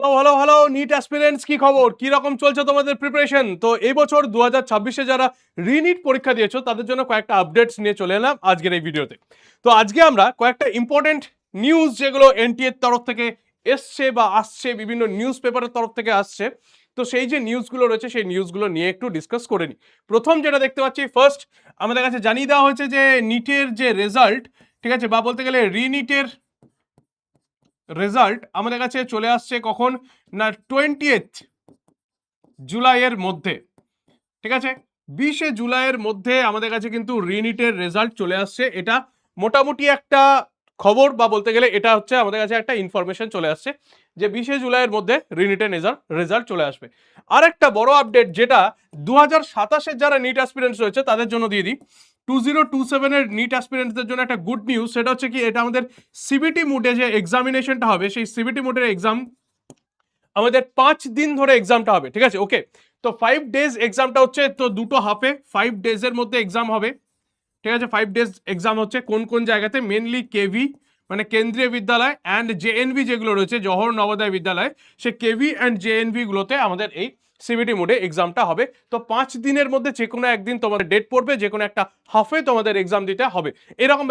ভালো ভালো NEET aspirants, কি খবর, কি রকম চলছে তোমাদের প্রিপারেশন? তো এই বছর 2026-এ যারা রিনিট পরীক্ষা দিয়েছো তাদের জন্য কয়েকটা আপডেটস নিয়ে চলে এলাম আজকের এই ভিডিওতে। তো আজকে আমরা কয়েকটা ইম্পর্টেন্ট নিউজ যেগুলো এনটিএর তরফ থেকে এসছে বা আসছে, বিভিন্ন নিউজ পেপারের তরফ থেকে আসছে, তো সেই যে নিউজগুলো রয়েছে সেই নিউজগুলো নিয়ে একটু ডিসকাস করে নিই। প্রথম যেটা দেখতে পাচ্ছি, ফার্স্ট আমাদের কাছে জানিয়ে দেওয়া হয়েছে যে নিটের যে রেজাল্ট, ঠিক আছে, বা বলতে গেলে রিনিটের রেজাল্ট আমাদের কাছে চলে আসছে কখন না 20th জুলাইয়ের মধ্যে, ঠিক আছে। 20শে জুলাইয়ের মধ্যে আমাদের কাছে কিন্তু রিনিটের রেজাল্ট চলে আসছে। এটা মোটামুটি একটা খবর, বা বলতে গেলে এটা হচ্ছে আমাদের কাছে একটা ইনফরমেশন চলে আসছে যে 20শে জুলাইয়ের মধ্যে রিনিটের রেজাল্ট চলে আসবে। আর একটা বড় আপডেট যেটা 2027-এর যারা নিট অ্যাসপিরেন্টস রয়েছে তাদের জন্য দিয়ে দিই। 2027-এর নিট অ্যাসপিরেন্টসদের জন্য একটা গুড নিউজ, সেটা হচ্ছে কি, এটা আমাদের সিবিটি মোডে যে এক্সামিনেশনটা হবে সেই সিবিটি মোডের এক্সাম আমাদের 5 দিন ধরে এক্সামটা হবে, ঠিক আছে, ওকে। তো 5 ডেজ এক্সামটা হচ্ছে, তো দুটো হাফে 5 ডেজের মধ্যে এক্সাম হবে, ঠিক আছে। 5 ডেজ এক্সাম হচ্ছে কোন কোন জায়গাতে, মেনলি কেভি মানে কেন্দ্রীয় বিদ্যালয় অ্যান্ড জেএনভি যেগুলো রয়েছে, জওহর নবোদয় বিদ্যালয়, সে কেভি অ্যান্ড জেএনভি গুলোতে আমাদের এই সিবিটি মোডে এক্সামটা হবে। তো 5 দিনের মধ্যে যে কোনো একদিন তোমাদের ডেট পড়বে, যে কোনো একটা হাফে তোমাদের এক্সাম দিতে হবে, এরকম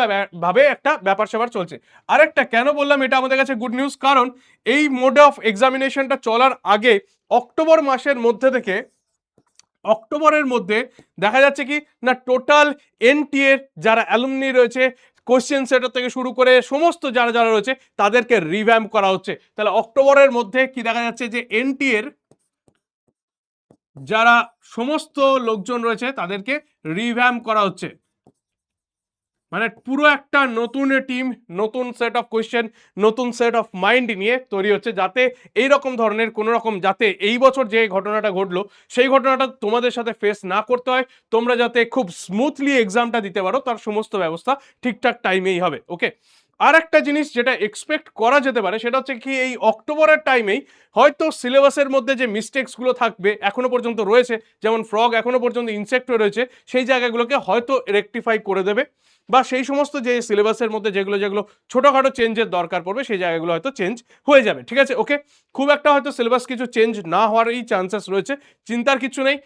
ভাবে একটা ব্যাপার স্যাপার চলছে। আরেকটা কেন বললাম এটা আমাদের কাছে গুড নিউজ, কারণ এই মোড অফ এক্সামিনেশনটা চলার আগে অক্টোবর মাসের মধ্যে থেকে অক্টোবরের মধ্যে দেখা যাচ্ছে কি না, টোটাল এনটিএর যারা অ্যালুমনি রয়েছে, কোশ্চেন সেটার থেকে শুরু করে সমস্ত যারা যারা রয়েছে তাদেরকে রিভ্যাম্প করা হচ্ছে। তাহলে অক্টোবরের মধ্যে কি দেখা যাচ্ছে যে এনটিএর যারা সমস্ত লোকজন রয়েছে তাদেরকে রিভ্যাম্প করা হচ্ছে, মানে পুরো একটা নতুন টিম, নতুন সেট অফ কোয়েশ্চেন, নতুন সেট অফ মাইন্ড নিয়ে তৈরি হচ্ছে, যাতে এই রকম ধরনের কোনো রকম, যাতে এই বছর যে ঘটনাটা ঘটলো সেই ঘটনাটা তোমাদের সাথে ফেস না করতে হয়, তোমরা যাতে খুব স্মুথলি এক্সামটা দিতে পারো, তার সমস্ত ব্যবস্থা ঠিকঠাক টাইমেই হবে, ওকে। আর একটা জিনিস যেটা এক্সপেক্ট করা যেতে পারে সেটা হচ্ছে কি, এই অক্টোবরের টাইমেই হয়তো সিলেবাসের মধ্যে যে মিস্টেক্সগুলো থাকবে এখনো পর্যন্ত রয়েছে, যেমন ফ্রগ এখনো পর্যন্ত ইনসেক্ট রয়েছে, সেই জায়গাগুলোকে হয়তো রেকটিফাই করে দেবে, বা সেই সমস্ত যে সিলেবাসের মধ্যে যেগুলো যেগুলো ছোটোখাটো চেঞ্জের দরকার পড়বে সেই জায়গাগুলো হয়তো চেঞ্জ হয়ে যাবে, ঠিক আছে, ওকে। খুব একটা হয়তো সিলেবাস কিছু চেঞ্জ না হওয়ারই চান্সেস রয়েছে, চিন্তার কিছু নেই।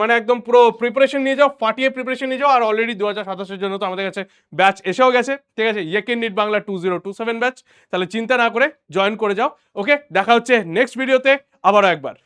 মানে একদম পুরো প্রিপারেশন নিয়ে যাও, ফাটিয়ে প্রিপারেশন নিয়ে যাও। আর অলরেডি 2027-এর জন্য তো আমাদের কাছে ব্যাচ এসেও গেছে, ঠিক আছে, ইয়েকেন নিট বাংলা 2027 ব্যাচ, তাহলে চিন্তা না করে জয়েন করে যাও, ওকে। দেখা হচ্ছে নেক্সট ভিডিওতে আবারও একবার।